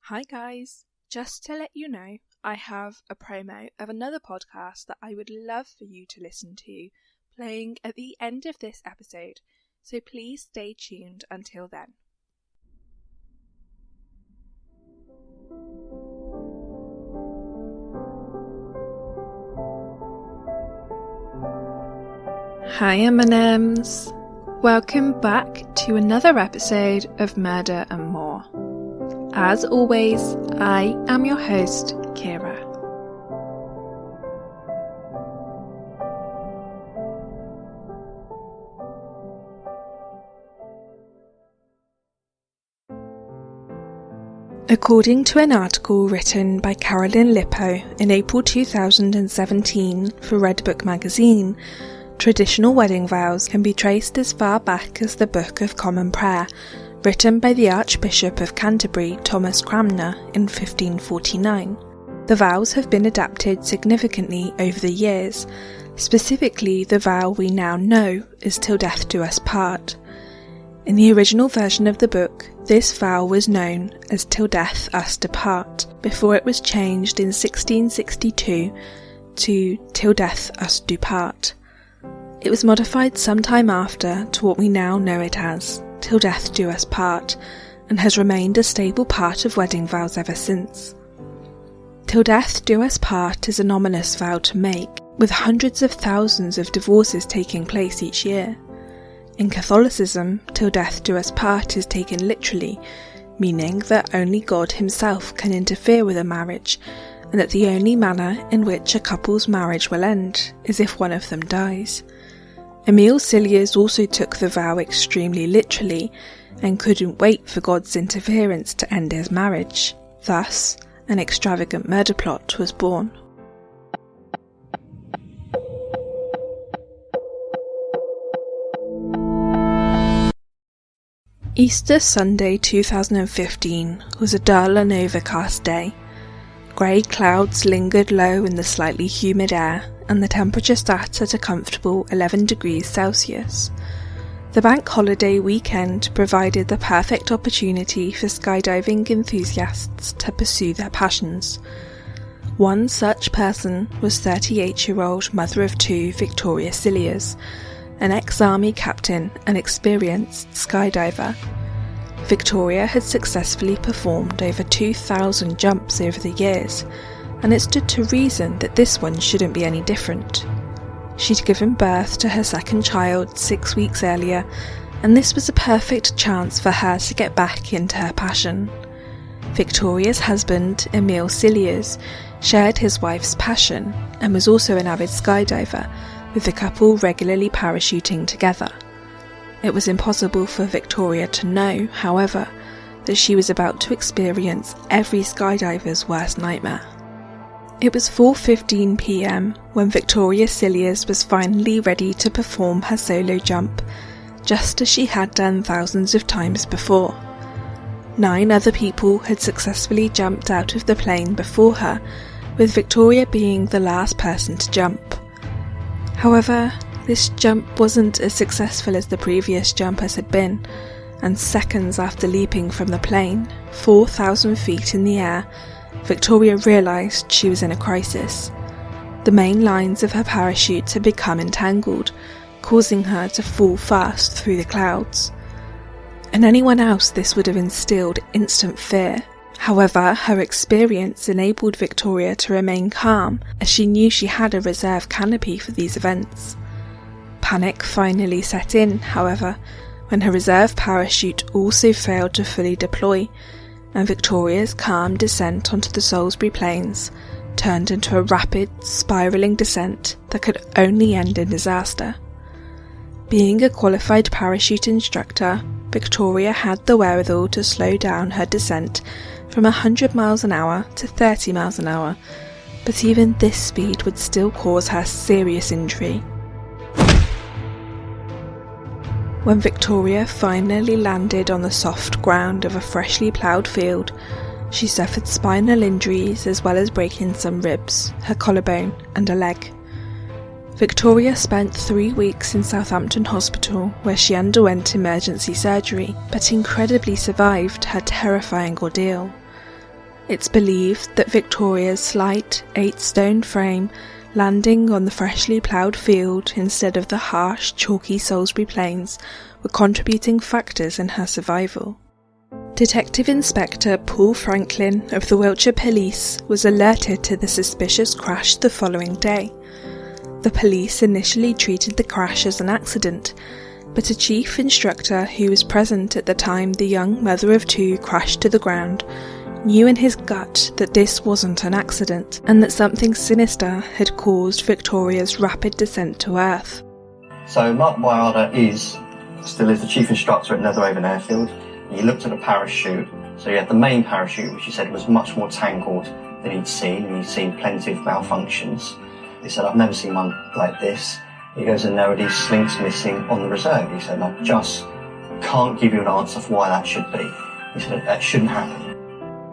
Hi guys, just to let you know, I have a promo of another podcast that I would love for you to listen to playing at the end of this episode, so please stay tuned until then. Hi M&Ms, welcome back to another episode of Murder and More. As always, I am your host, Kira. According to an article written by Caralynn Lippo in April 2017 for Redbook magazine, traditional wedding vows can be traced as far back as the Book of Common Prayer, written by the Archbishop of Cantebury, Thomas Cranmer, in 1549. The vows have been adapted significantly over the years. Specifically, the vow we now know is "till death do us part." In the original version of the book, this vow was known as "till death us depart," before it was changed in 1662 to "till death us do part." It was modified sometime after to what we now know it as "till death do us part," and has remained a stable part of wedding vows ever since. "Till death do us part" is an ominous vow to make, with hundreds of thousands of divorces taking place each year. In Catholicism, "till death do us part" is taken literally, meaning that only God himself can interfere with a marriage, and that the only manner in which a couple's marriage will end is if one of them dies. Emile Cilliers also took the vow extremely literally and couldn't wait for God's interference to end his marriage. Thus, an extravagant murder plot was born. Easter Sunday 2015 was a dull and overcast day. Grey clouds lingered low in the slightly humid air, and the temperature sat at a comfortable 11 degrees Celsius. The bank holiday weekend provided the perfect opportunity for skydiving enthusiasts to pursue their passions. One such person was 38-year-old mother of two Emile Cilliers, an ex-army captain and experienced skydiver. Victoria had successfully performed over 2,000 jumps over the years, and it stood to reason that this one shouldn't be any different. She'd given birth to her second child 6 weeks earlier, and this was a perfect chance for her to get back into her passion. Victoria's husband, Emile Cilliers, shared his wife's passion and was also an avid skydiver, with the couple regularly parachuting together. It was impossible for Victoria to know, however, that she was about to experience every skydiver's worst nightmare. It was 4:15 p.m. when Emile Cilliers was finally ready to perform her solo jump, just as she had done thousands of times before. 9 other people had successfully jumped out of the plane before her, with Victoria being the last person to jump. However, this jump wasn't as successful as the previous jumpers had been, and seconds after leaping from the plane, 4,000 feet in the air, Victoria realised she was in a crisis. The main lines of her parachute had become entangled, causing her to fall fast through the clouds. In anyone else this would have instilled instant fear. However, her experience enabled Victoria to remain calm, as she knew she had a reserve canopy for these events. Panic finally set in, however, when her reserve parachute also failed to fully deploy, and Victoria's calm descent onto the Salisbury Plains turned into a rapid, spiralling descent that could only end in disaster. Being a qualified parachute instructor, Victoria had the wherewithal to slow down her descent from 100 miles an hour to 30 miles an hour, but even this speed would still cause her serious injury. When Victoria finally landed on the soft ground of a freshly ploughed field, she suffered spinal injuries as well as breaking some ribs, her collarbone and a leg. Victoria spent 3 weeks in Southampton Hospital, where she underwent emergency surgery, but incredibly survived her terrifying ordeal. It's believed that Victoria's slight 8-stone frame landing on the freshly ploughed field instead of the harsh, chalky Salisbury plains were contributing factors in her survival. Detective Inspector Paul Franklin of the Wiltshire Police was alerted to the suspicious crash the following day. The police initially treated the crash as an accident, but a chief instructor who was present at the time the young mother of two crashed to the ground knew in his gut that this wasn't an accident and that something sinister had caused Victoria's rapid descent to earth. So Mark Byarder still is the chief instructor at Netheravon Airfield. He looked at the parachute, so he had the main parachute, which he said was much more tangled than he'd seen, and he'd seen plenty of malfunctions. He said, I've never seen one like this. He goes, and there are these slinks missing on the reserve. He said, I just can't give you an answer for why that should be. He said, that shouldn't happen.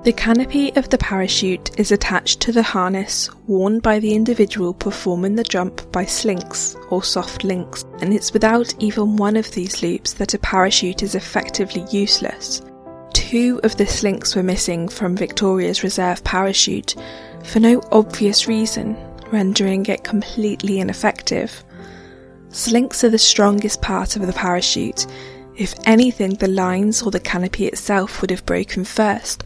The canopy of the parachute is attached to the harness worn by the individual performing the jump by slinks or soft links, and it's without even one of these loops that a parachute is effectively useless. 2 of the slinks were missing from Victoria's reserve parachute for no obvious reason, rendering it completely ineffective. Slinks are the strongest part of the parachute. If anything, the lines or the canopy itself would have broken first,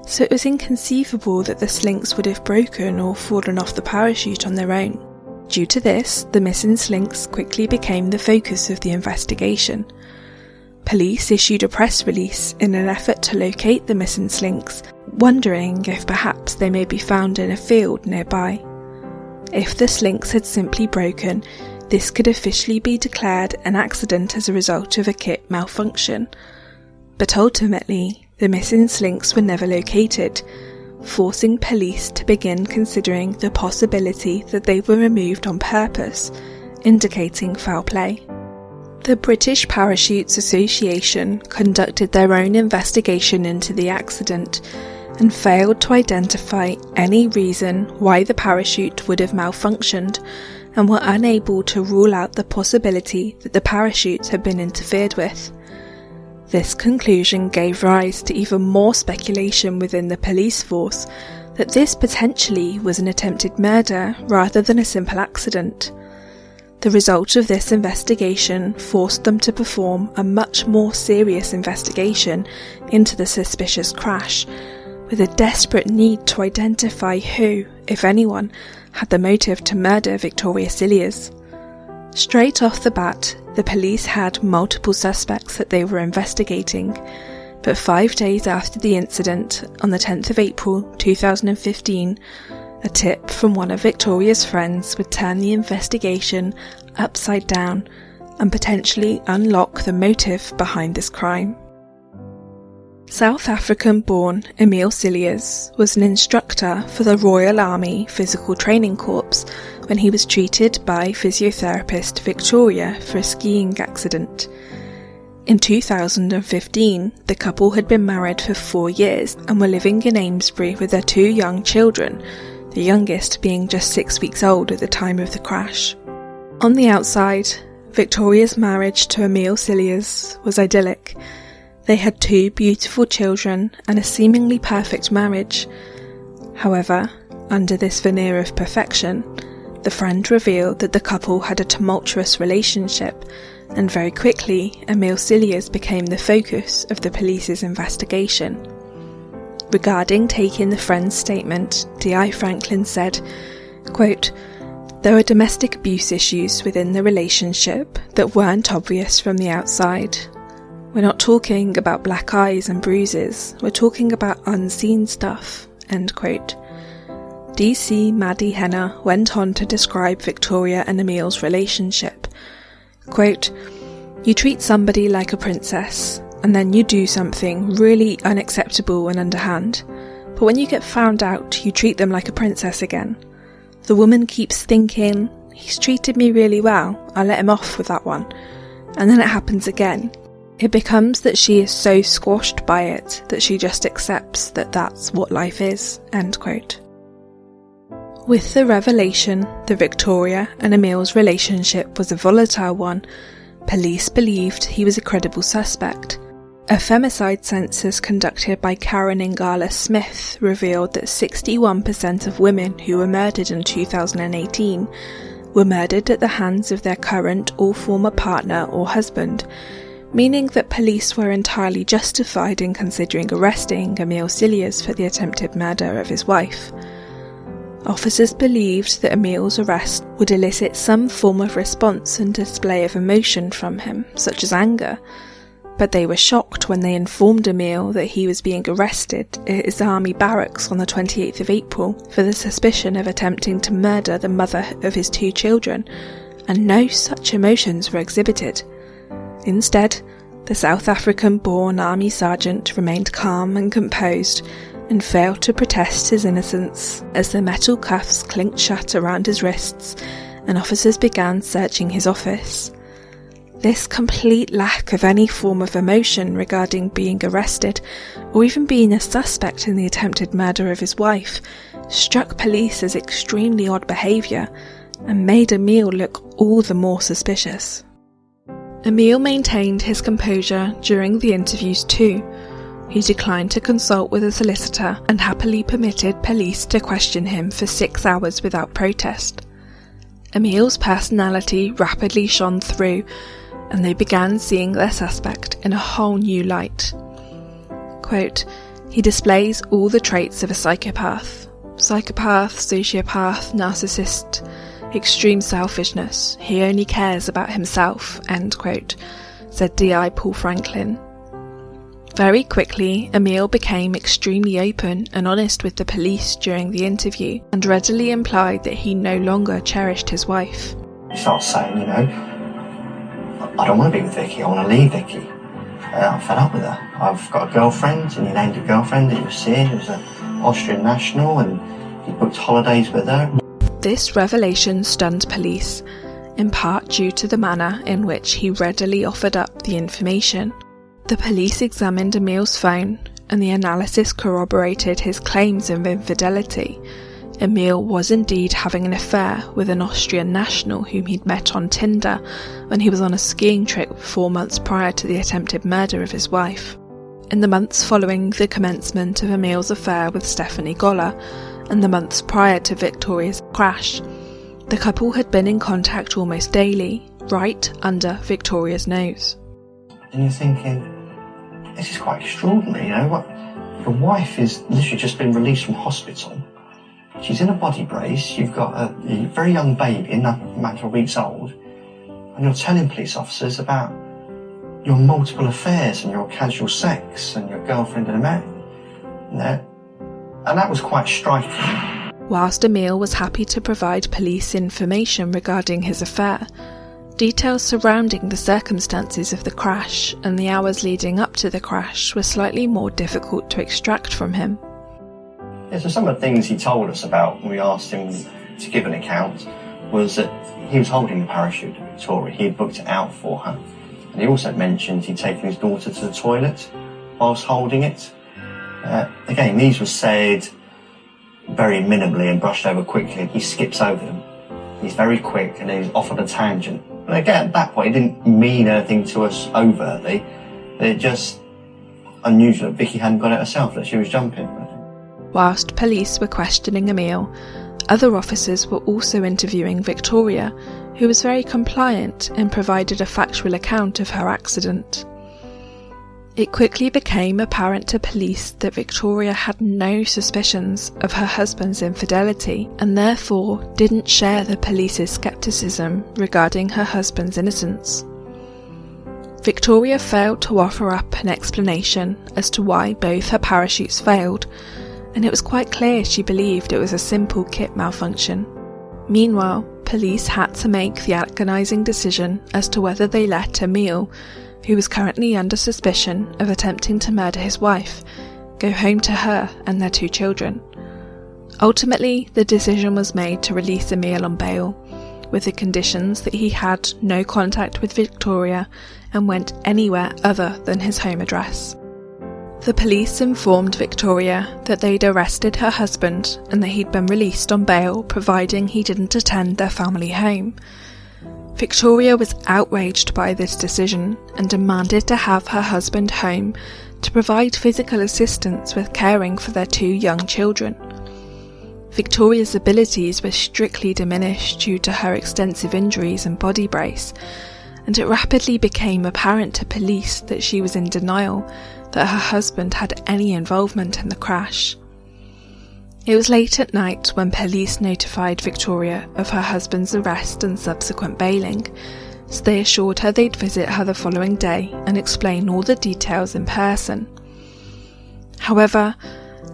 so it was inconceivable that the slinks would have broken or fallen off the parachute on their own. Due to this, the missing slinks quickly became the focus of the investigation. Police issued a press release in an effort to locate the missing slinks, wondering if perhaps they may be found in a field nearby. If the slinks had simply broken, this could officially be declared an accident as a result of a kit malfunction. But ultimately, the missing slinks were never located, forcing police to begin considering the possibility that they were removed on purpose, indicating foul play. The British Parachutes Association conducted their own investigation into the accident and failed to identify any reason why the parachute would have malfunctioned, and were unable to rule out the possibility that the parachute had been interfered with. This conclusion gave rise to even more speculation within the police force that this potentially was an attempted murder rather than a simple accident. The result of this investigation forced them to perform a much more serious investigation into the suspicious crash, with a desperate need to identify who, if anyone, had the motive to murder Victoria Cilliers. Straight off the bat, the police had multiple suspects that they were investigating, but 5 days after the incident, on the 10th of April 2015, a tip from one of Victoria's friends would turn the investigation upside down and potentially unlock the motive behind this crime. South African-born Emile Cilliers was an instructor for the Royal Army Physical Training Corps when he was treated by physiotherapist Victoria for a skiing accident. In 2015, the couple had been married for 4 years and were living in Amesbury with their 2 young children, the youngest being just 6 weeks old at the time of the crash. On the outside, Victoria's marriage to Emile Cilliers was idyllic. They had 2 beautiful children and a seemingly perfect marriage. However, under this veneer of perfection, the friend revealed that the couple had a tumultuous relationship, and very quickly Emile Cilliers became the focus of the police's investigation. Regarding taking the friend's statement, D.I. Franklin said, quote, "There are domestic abuse issues within the relationship that weren't obvious from the outside. We're not talking about black eyes and bruises, we're talking about unseen stuff," end quote. DC Maddie Henner went on to describe Victoria and Emile's relationship. Quote, "You treat somebody like a princess, and then you do something really unacceptable and underhand. But when you get found out, you treat them like a princess again. The woman keeps thinking, he's treated me really well, I'll let him off with that one. And then it happens again. It becomes that she is so squashed by it that she just accepts that that's what life is," end quote. With the revelation that Victoria and Emile's relationship was a volatile one, police believed he was a credible suspect. A femicide census conducted by Caralynn Smith revealed that 61% of women who were murdered in 2018 were murdered at the hands of their current or former partner or husband, meaning that police were entirely justified in considering arresting Emile Cilliers for the attempted murder of his wife. Officers believed that Emile's arrest would elicit some form of response and display of emotion from him, such as anger, but they were shocked when they informed Emile that he was being arrested at his army barracks on the 28th of April for the suspicion of attempting to murder the mother of his 2 children, and no such emotions were exhibited. Instead, the South African-born army sergeant remained calm and composed and failed to protest his innocence as the metal cuffs clinked shut around his wrists and officers began searching his office. This complete lack of any form of emotion regarding being arrested or even being a suspect in the attempted murder of his wife struck police as extremely odd behaviour and made Emile look all the more suspicious. Emile maintained his composure during the interviews too. He declined to consult with a solicitor and happily permitted police to question him for 6 hours without protest. Emile's personality rapidly shone through, and they began seeing their suspect in a whole new light. Quote, "He displays all the traits of a psychopath, sociopath, narcissist, extreme selfishness. He only cares about himself," end quote, said DI Paul Franklin. Very quickly, Emile became extremely open and honest with the police during the interview and readily implied that he no longer cherished his wife. He starts saying, I don't want to be with Vicky, I want to leave Vicky. I'm fed up with her. I've got a girlfriend, and he named a girlfriend that he was seeing, who was an Austrian national, and he booked holidays with her. This revelation stunned police, in part due to the manner in which he readily offered up the information. The police examined Emile's phone, and the analysis corroborated his claims of infidelity. Emile was indeed having an affair with an Austrian national whom he'd met on Tinder when he was on a skiing trip 4 months prior to the attempted murder of his wife. In the months following the commencement of Emile's affair with Stephanie Goller, and the months prior to Victoria's crash, the couple had been in contact almost daily, right under Victoria's nose. And you're thinking, this is quite extraordinary, what? Your wife is literally just been released from hospital. She's in a body brace, you've got a very young baby, in a matter of weeks old, and you're telling police officers about your multiple affairs and your casual sex and your girlfriend in America. And that was quite striking. Whilst Emile was happy to provide police information regarding his affair, details surrounding the circumstances of the crash and the hours leading up to the crash were slightly more difficult to extract from him. Yeah, so some of the things he told us about when we asked him to give an account was that he was holding the parachute to Victoria. He had booked it out for her. And he also mentioned he'd taken his daughter to the toilet whilst holding it. Again, these were said very minimally and brushed over quickly. He skips over them. He's very quick and he's off on a tangent. But again, at that point, it didn't mean anything to us overtly. It just unusual that Vicky hadn't got it herself, that she was jumping. Whilst police were questioning Emile, other officers were also interviewing Victoria, who was very compliant and provided a factual account of her accident. It quickly became apparent to police that Victoria had no suspicions of her husband's infidelity and therefore didn't share the police's scepticism regarding her husband's innocence. Victoria failed to offer up an explanation as to why both her parachutes failed, and it was quite clear she believed it was a simple kit malfunction. Meanwhile, police had to make the agonising decision as to whether they let Emile, who was currently under suspicion of attempting to murder his wife, go home to her and their 2 children. Ultimately, the decision was made to release Emile on bail, with the conditions that he had no contact with Victoria and went anywhere other than his home address. The police informed Victoria that they'd arrested her husband and that he'd been released on bail providing he didn't attend their family home. Victoria was outraged by this decision and demanded to have her husband home to provide physical assistance with caring for their 2 young children. Victoria's abilities were strictly diminished due to her extensive injuries and body brace, and it rapidly became apparent to police that she was in denial that her husband had any involvement in the crash. It was late at night when police notified Victoria of her husband's arrest and subsequent bailing, so they assured her they'd visit her the following day and explain all the details in person. However,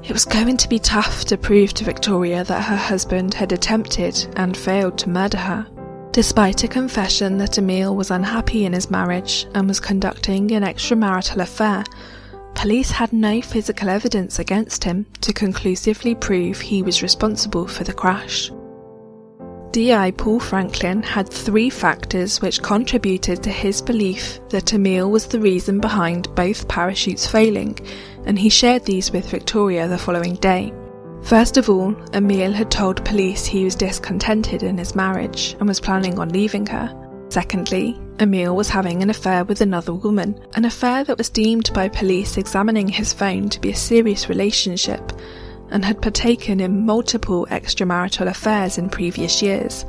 it was going to be tough to prove to Victoria that her husband had attempted and failed to murder her. Despite a confession that Emile was unhappy in his marriage and was conducting an extramarital affair, police had no physical evidence against him to conclusively prove he was responsible for the crash. DI Paul Franklin had 3 factors which contributed to his belief that Emile was the reason behind both parachutes failing, and he shared these with Victoria the following day. First of all, Emile had told police he was discontented in his marriage and was planning on leaving her. Secondly, Emile was having an affair with another woman, an affair that was deemed by police examining his phone to be a serious relationship, and had partaken in multiple extramarital affairs in previous years.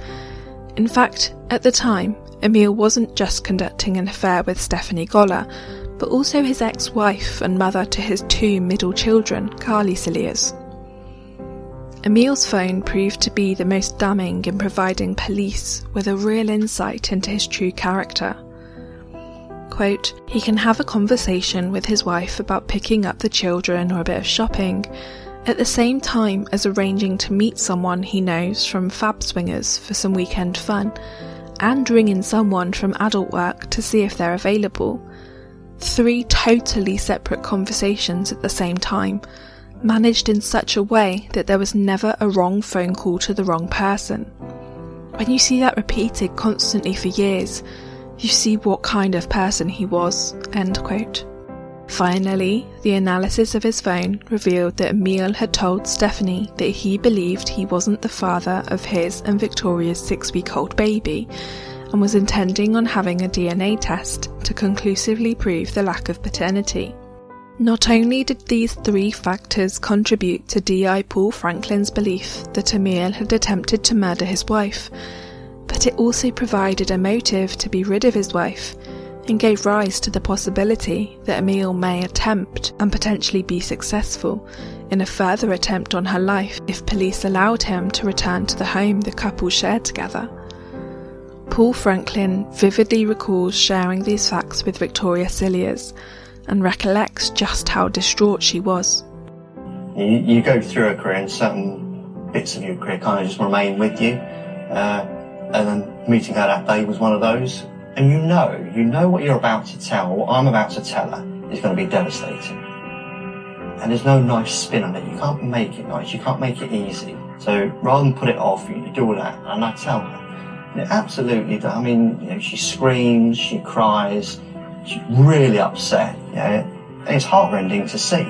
In fact, at the time, Emile wasn't just conducting an affair with Stephanie Goller, but also his ex-wife and mother to his 2 middle children, Caralynn Cilliers. Emile's phone proved to be the most damning in providing police with a real insight into his true character. Quote, he can have a conversation with his wife about picking up the children or a bit of shopping, at the same time as arranging to meet someone he knows from fab swingers for some weekend fun, and ring in someone from adult work to see if they're available. 3 totally separate conversations at the same time, managed in such a way that there was never a wrong phone call to the wrong person. When you see that repeated constantly for years, you see what kind of person he was." End quote. Finally, the analysis of his phone revealed that Emile had told Stephanie that he believed he wasn't the father of his and Victoria's 6-week-old baby, and was intending on having a DNA test to conclusively prove the lack of paternity. Not only did these 3 factors contribute to DI Paul Franklin's belief that Emile had attempted to murder his wife, but it also provided a motive to be rid of his wife, and gave rise to the possibility that Emile may attempt, and potentially be successful, in a further attempt on her life if police allowed him to return to the home the couple shared together. Paul Franklin vividly recalls sharing these facts with Victoria Cilliers, and recollects just how distraught she was. You go through a career and certain bits of your career kind of just remain with you, and then meeting her that day was one of those. And you know what you're about to tell, what I'm about to tell her is going to be devastating. And there's no nice spin on it. You can't make it nice, you can't make it easy. So rather than put it off, you do all that, and I tell her. It absolutely does. I mean, she screams, she cries, she's really upset, and it's heartrending to see.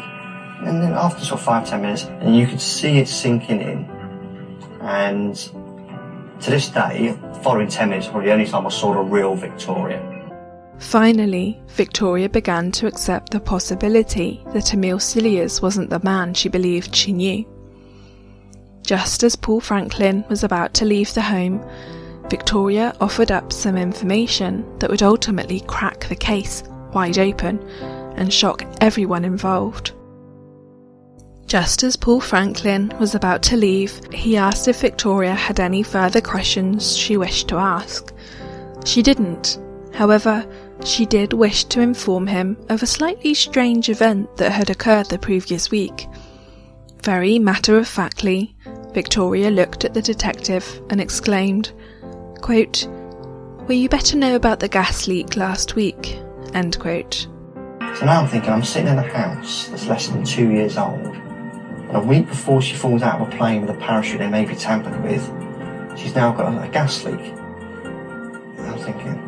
And then after sort of 5-10 minutes, and you could see it sinking in. And to this day, following 10 minutes, probably the only time I saw the real Victoria. Finally, Victoria began to accept the possibility that Emile Cilliers wasn't the man she believed she knew. Just as Paul Franklin was about to leave the home, Victoria offered up some information that would ultimately crack the case wide open and shock everyone involved. Just as Paul Franklin was about to leave, he asked if Victoria had any further questions she wished to ask. She didn't. However, she did wish to inform him of a slightly strange event that had occurred the previous week. Very matter-of-factly, Victoria looked at the detective and exclaimed, quote, "Well, you better know about the gas leak last week." End quote. So now I'm thinking, I'm sitting in a house that's less than 2 years old, and a week before she falls out of a plane with a parachute they may be tampered with, she's now got a gas leak. And I'm thinking,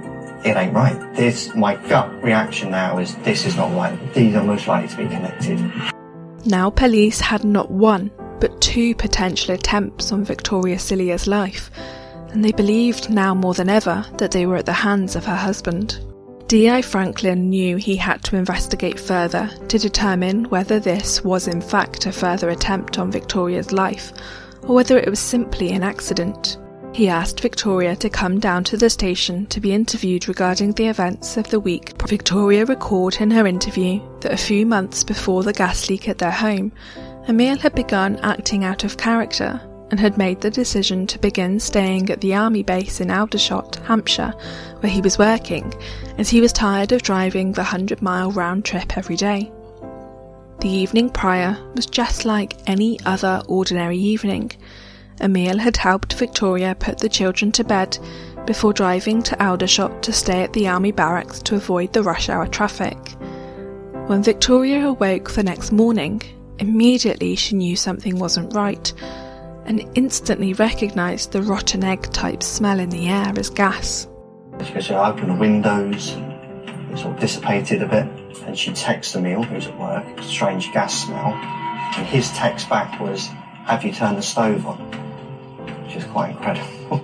it ain't right. My gut reaction now is, this is not right. These are most likely to be connected. Now police had not one, but 2 potential attempts on Victoria Cilliers' life, and they believed now more than ever that they were at the hands of her husband. D.I. Franklin knew he had to investigate further to determine whether this was in fact a further attempt on Victoria's life, or whether it was simply an accident. He asked Victoria to come down to the station to be interviewed regarding the events of the week. Victoria recalled in her interview that a few months before the gas leak at their home, Emile had begun acting out of character and had made the decision to begin staying at the army base in Aldershot, Hampshire, where he was working, as he was tired of driving the 100-mile round trip every day. The evening prior was just like any other ordinary evening. Emile had helped Victoria put the children to bed before driving to Aldershot to stay at the army barracks to avoid the rush hour traffic. When Victoria awoke the next morning, immediately she knew something wasn't right, and instantly recognised the rotten egg type smell in the air as gas. She goes, I opened the windows, it sort of dissipated a bit, and she texts Emile, who's at work, strange gas smell, and his text back was, have you turned the stove on? Which is quite incredible.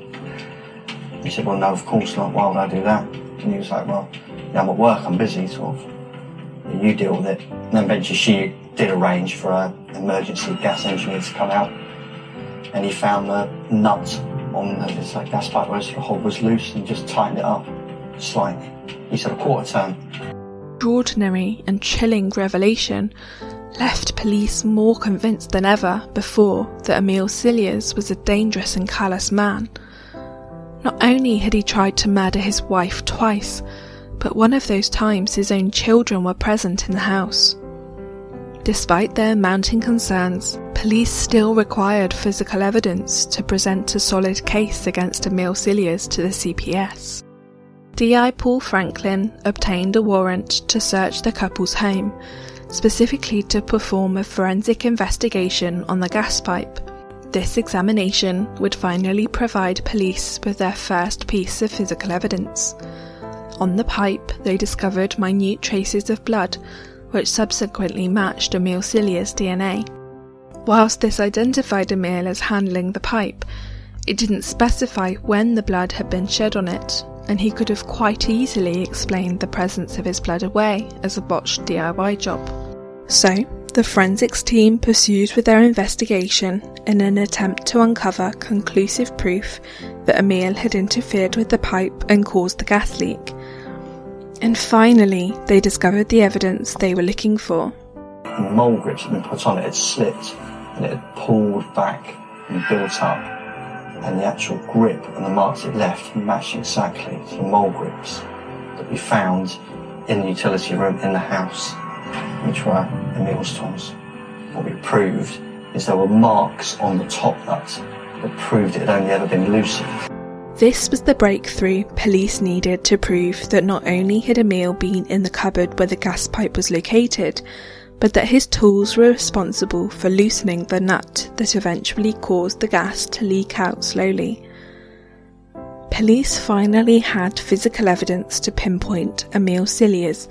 He said, well, no, of course not, why would I do that? And he was like, well, yeah, I'm at work, I'm busy, sort of. You deal with it. And then eventually she did arrange for an emergency gas engineer to come out, and he found the nut on this gas pipe where the hob was loose and just tightened it up. Just like, he said, a quarter turn. Extraordinary and chilling revelation left police more convinced than ever before that Emile Cilliers was a dangerous and callous man. Not only had he tried to murder his wife twice, but one of those times his own children were present in the house. Despite their mounting concerns, police still required physical evidence to present a solid case against Emile Cilliers to the CPS. D.I. Paul Franklin obtained a warrant to search the couple's home, specifically to perform a forensic investigation on the gas pipe. This examination would finally provide police with their first piece of physical evidence. On the pipe, they discovered minute traces of blood, which subsequently matched Emile Cilliers' DNA. Whilst this identified Emile as handling the pipe, it didn't specify when the blood had been shed on it, and he could have quite easily explained the presence of his blood away as a botched DIY job. So, the forensics team pursued with their investigation in an attempt to uncover conclusive proof that Emile had interfered with the pipe and caused the gas leak. And finally, they discovered the evidence they were looking for. And the mole grips had been put on it, had slipped, and it had pulled back and built up. And the actual grip and the marks it left matched exactly to the mole grips that we found in the utility room in the house, which were Emile's tools. What we proved is there were marks on the top nut that proved it had only ever been loosened. This was the breakthrough police needed to prove that not only had Emile been in the cupboard where the gas pipe was located, but that his tools were responsible for loosening the nut that eventually caused the gas to leak out slowly. Police finally had physical evidence to pinpoint Emile Cilliers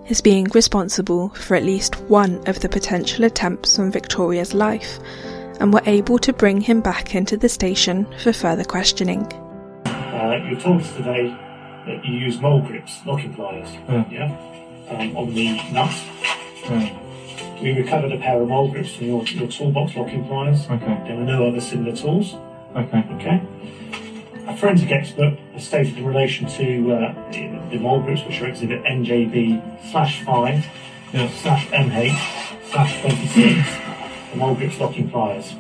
as being responsible for at least one of the potential attempts on Victoria's life, and were able to bring him back into the station for further questioning. You told us today that you use mole grips, locking pliers, on the nut. We recovered a pair of mole grips from your toolbox locking pliers. Okay. There were no other similar tools. Okay. A forensic expert has stated in relation to the mole grips, which are exhibit NJB/5/MH/26, the mole grips locking pliers,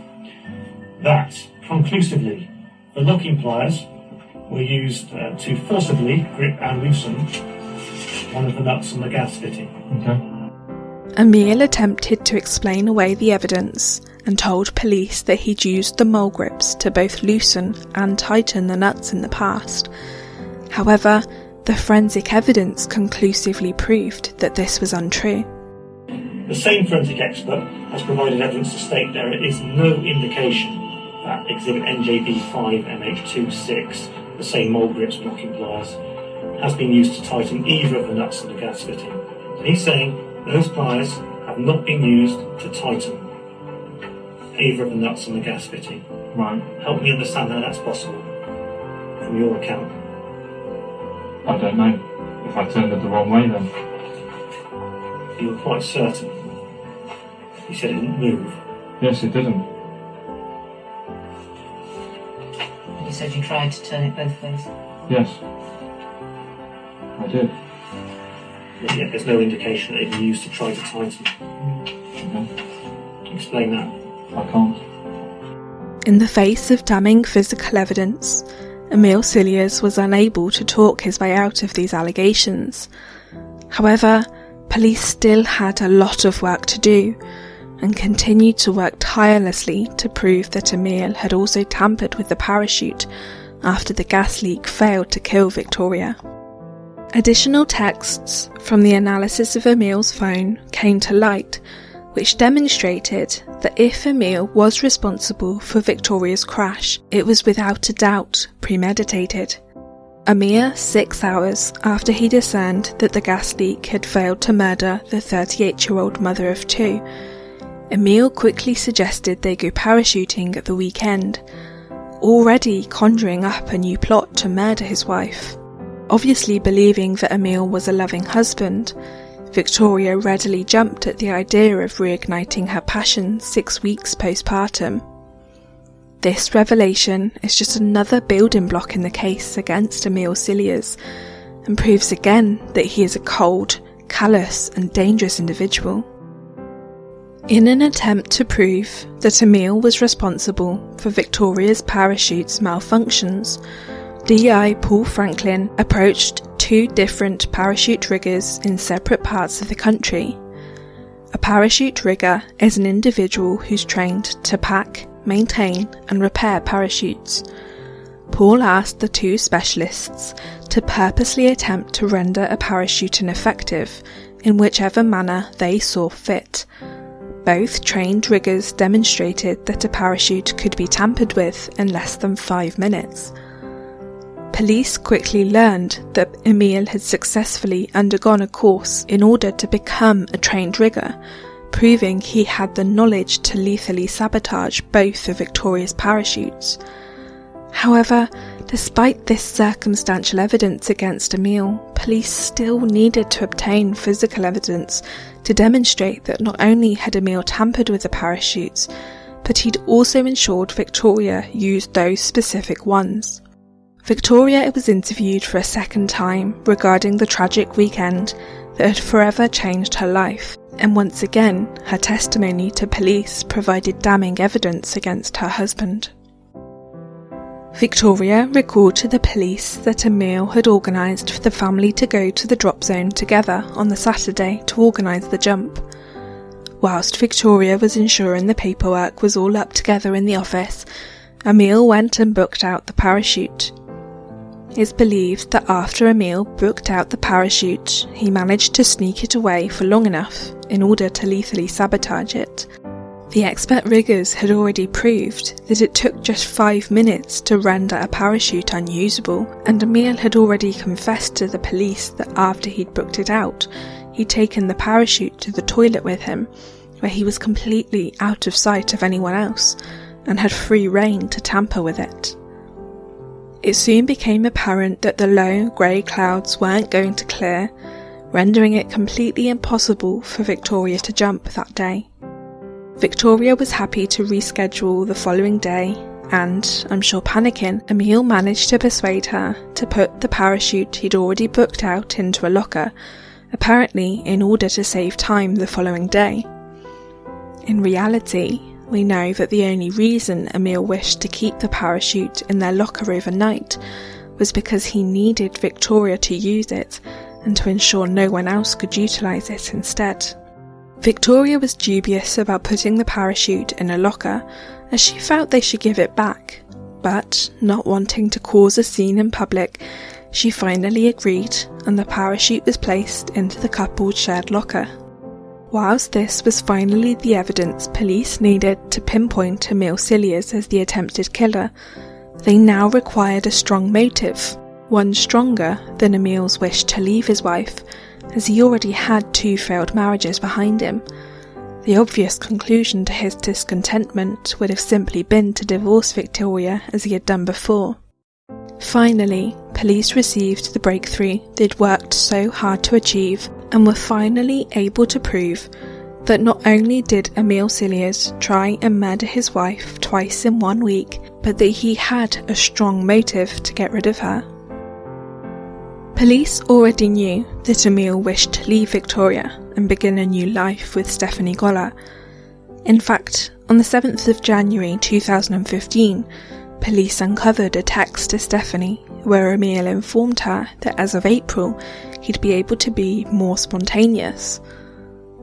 that conclusively the locking pliers were used to forcibly grip and loosen one of the nuts on the gas fitting. Okay. Emile attempted to explain away the evidence and told police that he'd used the mole grips to both loosen and tighten the nuts in the past. However, the forensic evidence conclusively proved that this was untrue. The same forensic expert has provided evidence to state there is no indication that exhibit NJB5MH26, the same mole grips blocking pliers, has been used to tighten either of the nuts in the gas fitting. So he's saying those pliers have not been used to tighten either of the nuts in the gas fitting. Right. Help me understand how that's possible. from your account? I don't know. If I turned it the wrong way then. You were quite certain. You said it didn't move. Yes, it didn't. You said you tried to turn it both ways. Yes. I did. Yet there's no indication that it used to try to tighten. Okay. Explain that. I can't. In the face of damning physical evidence, Emile Cilliers was unable to talk his way out of these allegations. However, police still had a lot of work to do, and continued to work tirelessly to prove that Emile had also tampered with the parachute after the gas leak failed to kill Victoria. Additional texts from the analysis of Emile's phone came to light, which demonstrated that if Emile was responsible for Victoria's crash, it was without a doubt premeditated. A mere 6 hours after he discerned that the gas leak had failed to murder the 38-year-old mother of two, Emile quickly suggested they go parachuting at the weekend, already conjuring up a new plot to murder his wife. Obviously believing that Emile was a loving husband, Victoria readily jumped at the idea of reigniting her passion 6 weeks postpartum. This revelation is just another building block in the case against Emile Cilliers, and proves again that he is a cold, callous and dangerous individual. In an attempt to prove that Emile was responsible for Victoria's parachute's malfunctions, DI Paul Franklin approached 2 different parachute riggers in separate parts of the country. A parachute rigger is an individual who's trained to pack, maintain and repair parachutes. Paul asked the 2 specialists to purposely attempt to render a parachute ineffective in whichever manner they saw fit. Both trained riggers demonstrated that a parachute could be tampered with in less than 5 minutes. Police quickly learned that Emile had successfully undergone a course in order to become a trained rigger, proving he had the knowledge to lethally sabotage both of Victoria's parachutes. However, despite this circumstantial evidence against Emile, police still needed to obtain physical evidence to demonstrate that not only had Emile tampered with the parachutes, but he'd also ensured Victoria used those specific ones. Victoria was interviewed for a second time regarding the tragic weekend that had forever changed her life, and once again her testimony to police provided damning evidence against her husband. Victoria recalled to the police that Emile had organised for the family to go to the drop zone together on the Saturday to organise the jump. Whilst Victoria was ensuring the paperwork was all up together in the office, Emile went and booked out the parachute. It's believed that after Emile booked out the parachute, he managed to sneak it away for long enough in order to lethally sabotage it. The expert riggers had already proved that it took just 5 minutes to render a parachute unusable, and Emile had already confessed to the police that after he'd booked it out, he'd taken the parachute to the toilet with him, where he was completely out of sight of anyone else, and had free rein to tamper with it. It soon became apparent that the low, grey clouds weren't going to clear, rendering it completely impossible for Victoria to jump that day. Victoria was happy to reschedule the following day, and, I'm sure panicking, Emile managed to persuade her to put the parachute he'd already booked out into a locker, apparently in order to save time the following day. In reality, we know that the only reason Emile wished to keep the parachute in their locker overnight was because he needed Victoria to use it and to ensure no one else could utilise it instead. Victoria was dubious about putting the parachute in a locker, as she felt they should give it back, but, not wanting to cause a scene in public, she finally agreed and the parachute was placed into the couple's shared locker. Whilst this was finally the evidence police needed to pinpoint Emile Cilliers as the attempted killer, they now required a strong motive, one stronger than Emile's wish to leave his wife, as he already had 2 failed marriages behind him. The obvious conclusion to his discontentment would have simply been to divorce Victoria as he had done before. Finally, police received the breakthrough they'd worked so hard to achieve and were finally able to prove that not only did Emile Cilliers try and murder his wife twice in 1 week, but that he had a strong motive to get rid of her. Police already knew that Emile wished to leave Victoria and begin a new life with Stephanie Goller. In fact, on the 7th of January 2015, police uncovered a text to Stephanie where Emile informed her that as of April, he'd be able to be more spontaneous.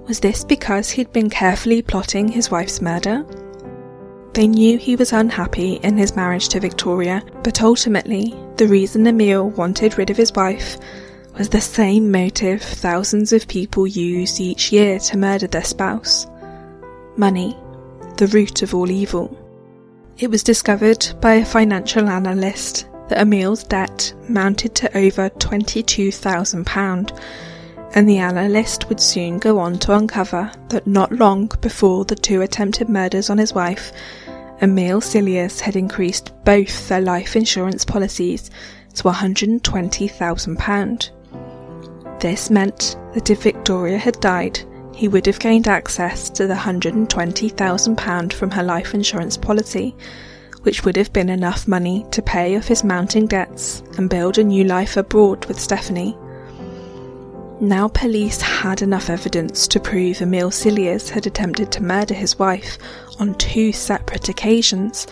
Was this because he'd been carefully plotting his wife's murder? They knew he was unhappy in his marriage to Victoria, but ultimately, the reason Emile wanted rid of his wife was the same motive thousands of people use each year to murder their spouse: money, the root of all evil. It was discovered by a financial analyst that Emile's debt mounted to over £22,000, and the analyst would soon go on to uncover that not long before the 2 attempted murders on his wife, Emile Cilliers had increased both their life insurance policies to £120,000. This meant that if Victoria had died, he would have gained access to the £120,000 from her life insurance policy, which would have been enough money to pay off his mounting debts and build a new life abroad with Stephanie. Now police had enough evidence to prove Emile Cilliers had attempted to murder his wife on 2 separate occasions.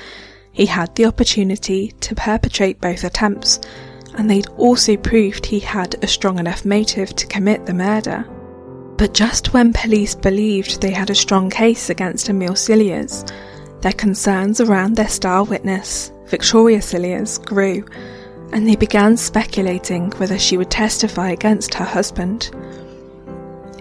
He had the opportunity to perpetrate both attempts, and they'd also proved he had a strong enough motive to commit the murder. But just when police believed they had a strong case against Emile Cilliers, their concerns around their star witness, Victoria Cilliers, grew, and they began speculating whether she would testify against her husband.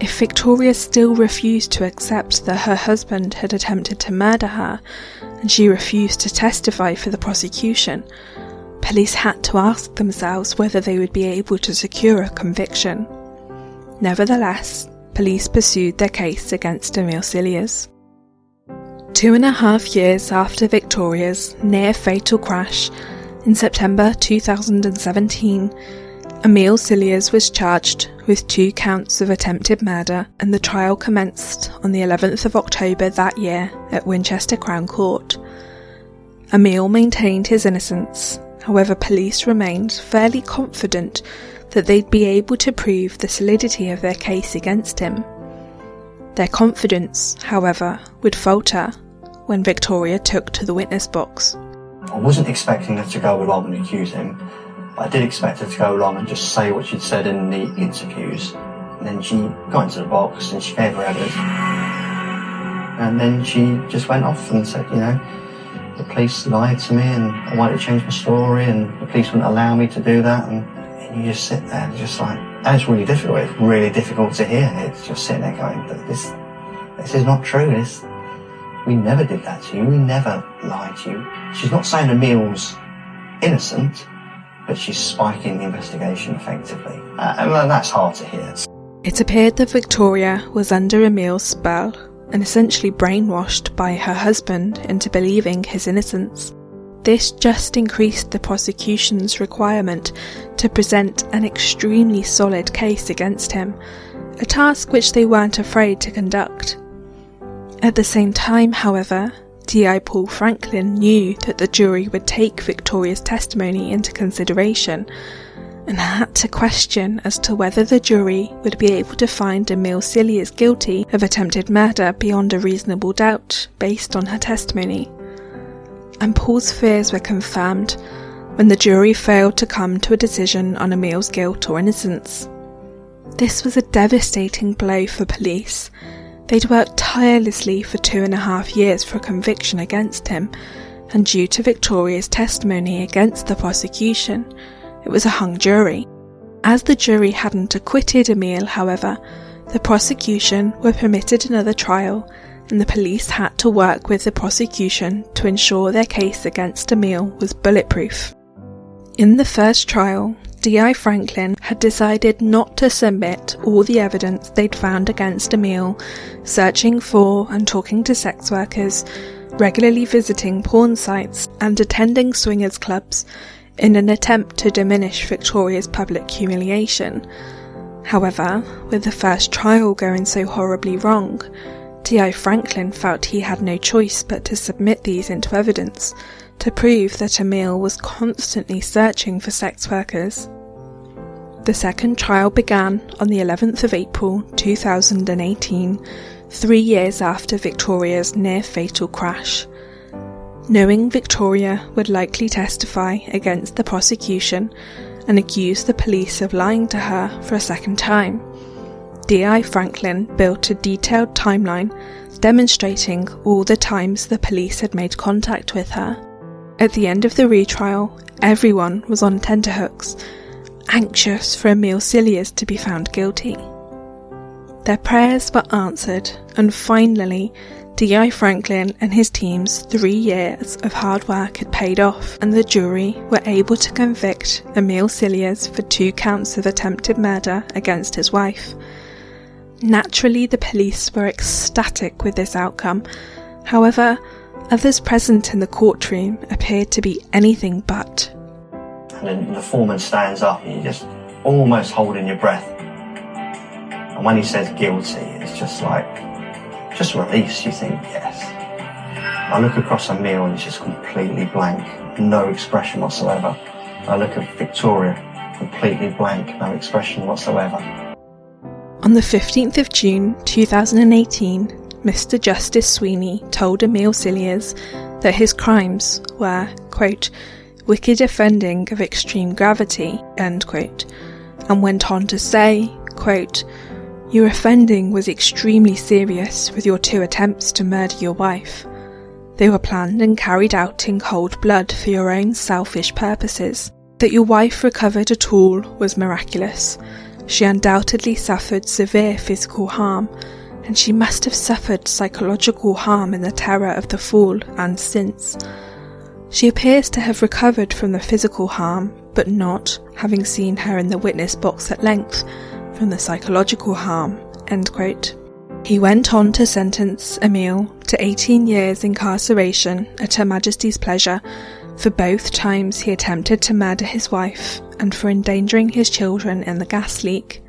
If Victoria still refused to accept that her husband had attempted to murder her, and she refused to testify for the prosecution, police had to ask themselves whether they would be able to secure a conviction. Nevertheless, police pursued their case against Emile Cilliers. 2.5 years after Victoria's near-fatal crash, in September 2017, Emile Cilliers was charged with 2 counts of attempted murder, and the trial commenced on the 11th of October that year at Winchester Crown Court. Emile maintained his innocence, however police remained fairly confident that they'd be able to prove the solidity of their case against him. Their confidence, however, would falter when Victoria took to the witness box. I wasn't expecting her to go along and accuse him, but I did expect her to go along and just say what she'd said in the interviews. And then she got into the box and she gave her evidence. And then she just went off and said, the police lied to me and I wanted to change my story and the police wouldn't allow me to do that. And you just sit there and just like, and it's really difficult. It's really difficult to hear. It's just sitting there going, this is not true. We never did that to you. We never lied to you. She's not saying Emile's innocent, but she's spiking the investigation effectively. And that's hard to hear. It appeared that Victoria was under Emile's spell and essentially brainwashed by her husband into believing his innocence. This just increased the prosecution's requirement to present an extremely solid case against him, a task which they weren't afraid to conduct. At the same time, however, D.I. Paul Franklin knew that the jury would take Victoria's testimony into consideration and had to question as to whether the jury would be able to find Emile Cilliers guilty of attempted murder beyond a reasonable doubt based on her testimony. And Paul's fears were confirmed when the jury failed to come to a decision on Emile's guilt or innocence. This was a devastating blow for police. They'd worked tirelessly for 2.5 years for a conviction against him, and due to Victoria's testimony against the prosecution, it was a hung jury. As the jury hadn't acquitted Emile, however, the prosecution were permitted another trial, and the police had to work with the prosecution to ensure their case against Emile was bulletproof. In the first trial, D.I. Franklin had decided not to submit all the evidence they'd found against Emile, searching for and talking to sex workers, regularly visiting porn sites and attending swingers clubs, in an attempt to diminish Victoria's public humiliation. However, with the first trial going so horribly wrong, D.I. Franklin felt he had no choice but to submit these into evidence to prove that Emile was constantly searching for sex workers. The second trial began on the 11th of April 2018, 3 years after Victoria's near-fatal crash. Knowing Victoria would likely testify against the prosecution and accuse the police of lying to her for a second time, D.I. Franklin built a detailed timeline demonstrating all the times the police had made contact with her. At the end of the retrial, everyone was on tenterhooks, anxious for Emile Cilliers to be found guilty. Their prayers were answered, and finally, D.I. Franklin and his team's 3 years of hard work had paid off, and the jury were able to convict Emile Cilliers for 2 counts of attempted murder against his wife. Naturally, the police were ecstatic with this outcome. However, others present in the courtroom appeared to be anything but. And then the foreman stands up and you're just almost holding your breath. And when he says guilty, it's just like, just release. You think, yes. I look across Emile and he's just completely blank, no expression whatsoever. I look at Victoria, completely blank, no expression whatsoever. On the 15th of June 2018, Mr. Justice Sweeney told Emile Cilliers that his crimes were, quote, wicked offending of extreme gravity, end quote, and went on to say, quote, your offending was extremely serious with your 2 attempts to murder your wife. They were planned and carried out in cold blood for your own selfish purposes. That your wife recovered at all was miraculous. She undoubtedly suffered severe physical harm, and she must have suffered psychological harm in the terror of the fall and since. She appears to have recovered from the physical harm, but not, having seen her in the witness box at length, from the psychological harm, end quote. He went on to sentence Emile to 18 years incarceration at Her Majesty's pleasure for both times he attempted to murder his wife and for endangering his children in the gas leak.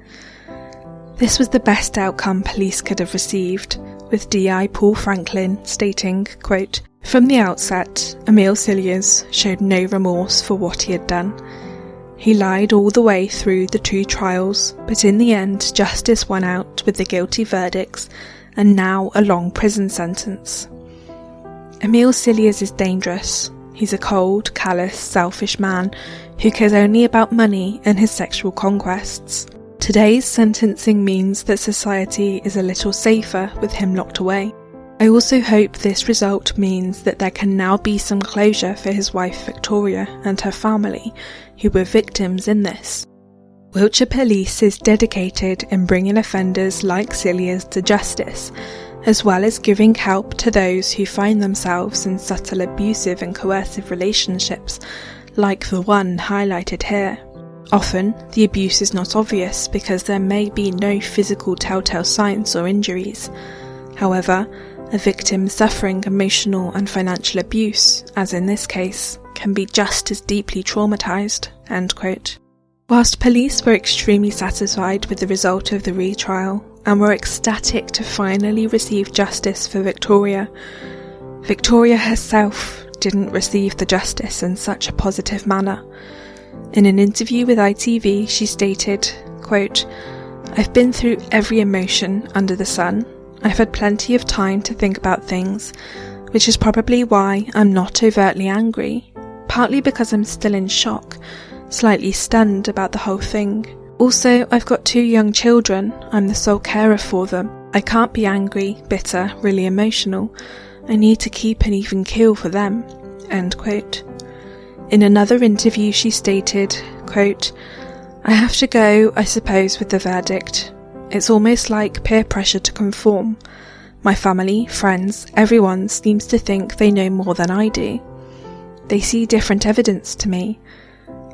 This was the best outcome police could have received, with D.I. Paul Franklin stating, quote, from the outset, Emile Cilliers showed no remorse for what he had done. He lied all the way through the 2 trials, but in the end justice won out with the guilty verdicts and now a long prison sentence. Emile Cilliers is dangerous. He's a cold, callous, selfish man who cares only about money and his sexual conquests. Today's sentencing means that society is a little safer with him locked away. I also hope this result means that there can now be some closure for his wife Victoria and her family, who were victims in this. Wiltshire Police is dedicated in bringing offenders like Cilliers to justice, as well as giving help to those who find themselves in subtle abusive and coercive relationships, like the one highlighted here. Often, the abuse is not obvious because there may be no physical telltale signs or injuries. However, a victim suffering emotional and financial abuse, as in this case, can be just as deeply traumatised, end quote. Whilst police were extremely satisfied with the result of the retrial and were ecstatic to finally receive justice for Victoria, Victoria herself didn't receive the justice in such a positive manner. In an interview with ITV, she stated, quote, I've been through every emotion under the sun. I've had plenty of time to think about things, which is probably why I'm not overtly angry, partly because I'm still in shock, slightly stunned about the whole thing. Also, I've got 2 young children, I'm the sole carer for them. I can't be angry, bitter, really emotional. I need to keep an even keel for them, end quote. In another interview she stated, quote, I have to go, I suppose, with the verdict. It's almost like peer pressure to conform. My family, friends, everyone seems to think they know more than I do. They see different evidence to me.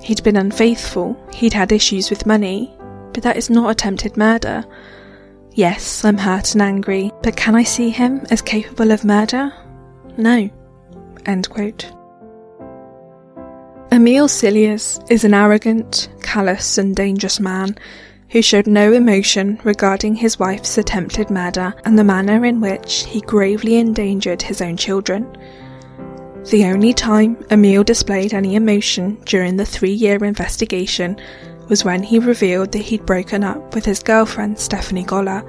He'd been unfaithful, he'd had issues with money, but that is not attempted murder. Yes, I'm hurt and angry, but can I see him as capable of murder? No. End quote. Emile Cilliers is an arrogant, callous and dangerous man who showed no emotion regarding his wife's attempted murder and the manner in which he gravely endangered his own children. The only time Emile displayed any emotion during the 3-year investigation was when he revealed that he'd broken up with his girlfriend Stephanie Goller.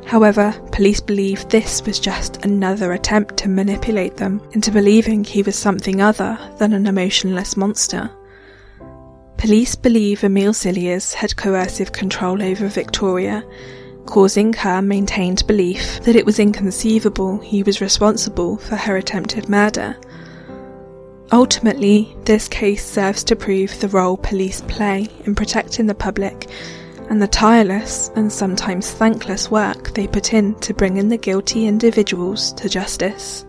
However, police believe this was just another attempt to manipulate them into believing he was something other than an emotionless monster. Police believe Emile Cilliers had coercive control over Victoria, causing her maintained belief that it was inconceivable he was responsible for her attempted murder. Ultimately, this case serves to prove the role police play in protecting the public and the tireless and sometimes thankless work they put in to bringing the guilty individuals to justice.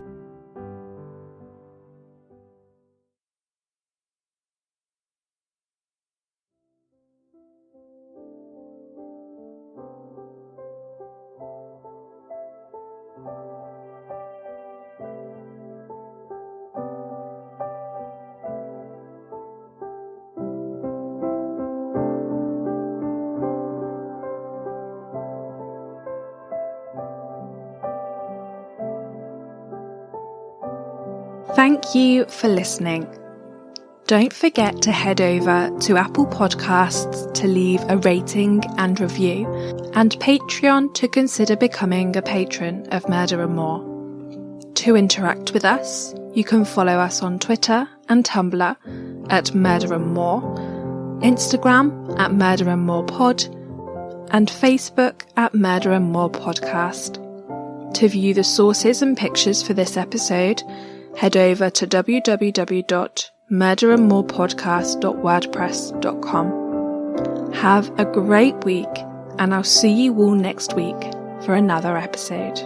Thank you for listening. Don't forget to head over to Apple Podcasts to leave a rating and review, and Patreon to consider becoming a patron of Murder and More. To interact with us, you can follow us on Twitter and Tumblr at Murder and More, Instagram at Murder and More Pod, and Facebook at Murder and More Podcast. To view the sources and pictures for this episode, head over to www.murderandmorepodcast.wordpress.com. Have a great week, and I'll see you all next week for another episode.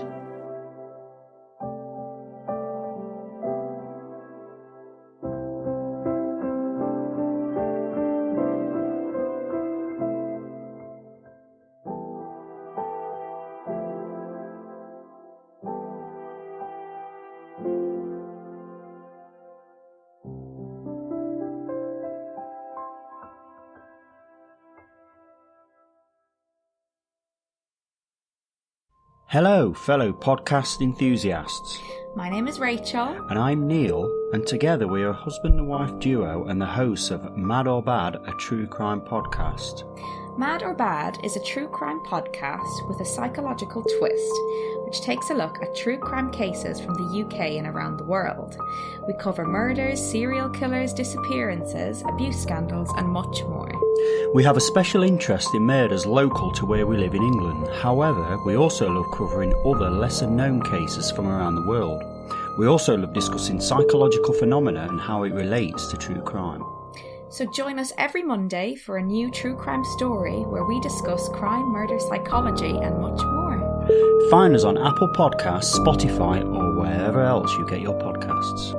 Hello, fellow podcast enthusiasts. My name is Rachel. And I'm Neil, and together we are a husband and wife duo and the hosts of Mad or Bad, a true crime podcast. Mad or Bad is a true crime podcast with a psychological twist, which takes a look at true crime cases from the UK and around the world. We cover murders, serial killers, disappearances, abuse scandals, and much more. We have a special interest in murders local to where we live in England. However, we also love covering other lesser known cases from around the world. We also love discussing psychological phenomena and how it relates to true crime. So join us every Monday for a new true crime story where we discuss crime, murder, psychology and much more. Find us on Apple Podcasts, Spotify or wherever else you get your podcasts.